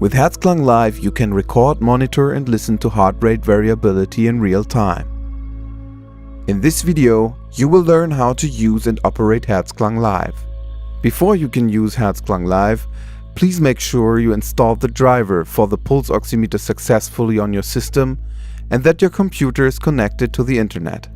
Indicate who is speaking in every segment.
Speaker 1: With Herzklang Live, you can record, monitor and listen to heart rate variability in real time. In this video, you will learn how to use and operate Herzklang Live. Before you can use Herzklang Live, please make sure you install the driver for the pulse oximeter successfully on your system and that your computer is connected to the internet.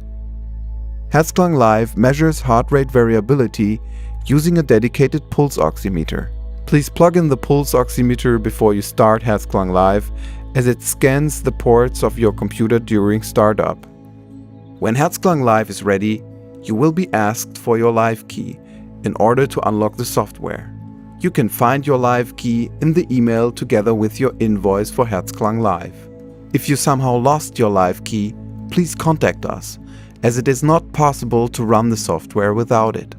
Speaker 1: Herzklang Live measures heart rate variability using a dedicated pulse oximeter. Please plug in the pulse oximeter before you start Herzklang Live, as it scans the ports of your computer during startup. When Herzklang Live is ready, you will be asked for your live key in order to unlock the software. You can find your live key in the email together with your invoice for Herzklang Live. If you somehow lost your live key, please contact us, as it is not possible to run the software without it.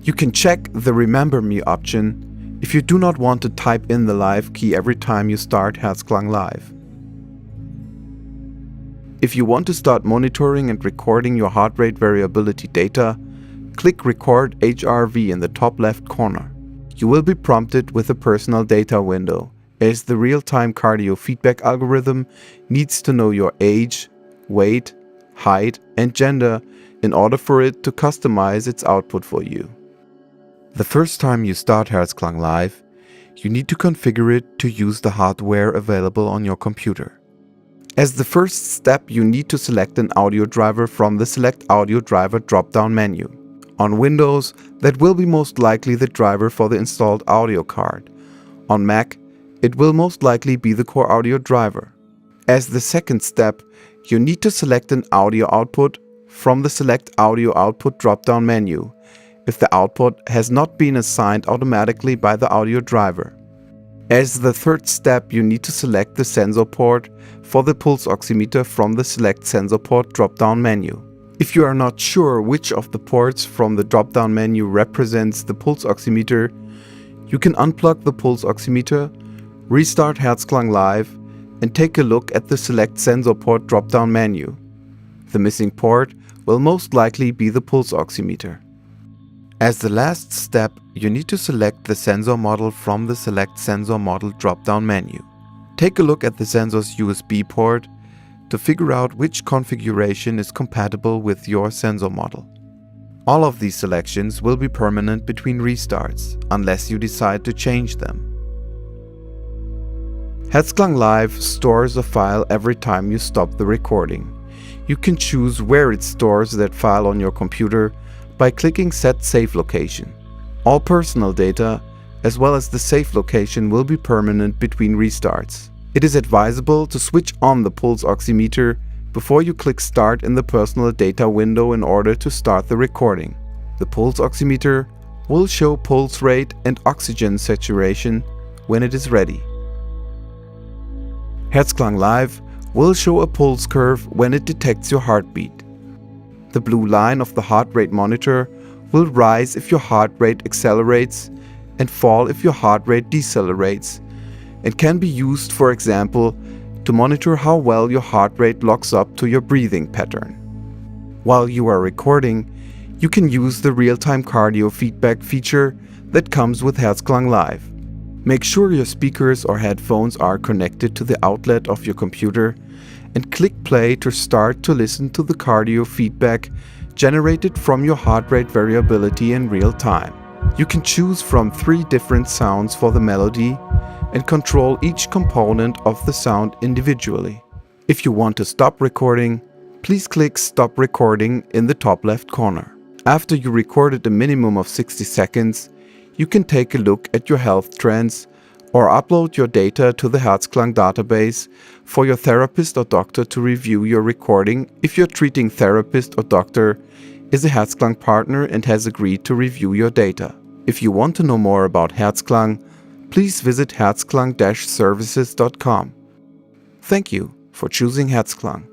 Speaker 1: You can check the Remember Me option if you do not want to type in the live key every time you start Herzklang Live. If you want to start monitoring and recording your heart rate variability data, click Record HRV in the top left corner. You will be prompted with a personal data window, as the real-time cardio feedback algorithm needs to know your age, weight, height and gender in order for it to customize its output for you. The first time you start Herzklang Live, you need to configure it to use the hardware available on your computer. As the first step, you need to select an audio driver from the Select Audio Driver drop-down menu. On Windows, that will be most likely the driver for the installed audio card. On Mac, it will most likely be the core audio driver. As the second step, you need to select an audio output from the Select Audio Output drop-down menu, if the output has not been assigned automatically by the audio driver. As the third step, you need to select the sensor port for the pulse oximeter from the Select Sensor Port drop-down menu. If you are not sure which of the ports from the drop-down menu represents the pulse oximeter, you can unplug the pulse oximeter, restart Herzklang Live, and take a look at the Select Sensor Port drop-down menu. The missing port will most likely be the pulse oximeter. As the last step, you need to select the sensor model from the Select Sensor Model drop-down menu. Take a look at the sensor's USB port to figure out which configuration is compatible with your sensor model. All of these selections will be permanent between restarts, unless you decide to change them. Herzklang Live stores a file every time you stop the recording. You can choose where it stores that file on your computer by clicking Set Save Location. All personal data, as well as the save location, will be permanent between restarts. It is advisable to switch on the pulse oximeter before you click Start in the personal data window in order to start the recording. The pulse oximeter will show pulse rate and oxygen saturation when it is ready. Herzklang Live will show a pulse curve when it detects your heartbeat. The blue line of the heart rate monitor will rise if your heart rate accelerates and fall if your heart rate decelerates, and can be used, for example, to monitor how well your heart rate locks up to your breathing pattern. While you are recording, you can use the real-time cardio feedback feature that comes with Herzklang Live. Make sure your speakers or headphones are connected to the outlet of your computer and click play to start to listen to the cardio feedback generated from your heart rate variability in real time. You can choose from 3 different sounds for the melody and control each component of the sound individually. If you want to stop recording, please click Stop Recording in the top left corner. After you recorded a minimum of 60 seconds, you can take a look at your health trends or upload your data to the Herzklang database for your therapist or doctor to review your recording if your treating therapist or doctor is a Herzklang partner and has agreed to review your data. If you want to know more about Herzklang, please visit herzklang-services.com. Thank you for choosing Herzklang.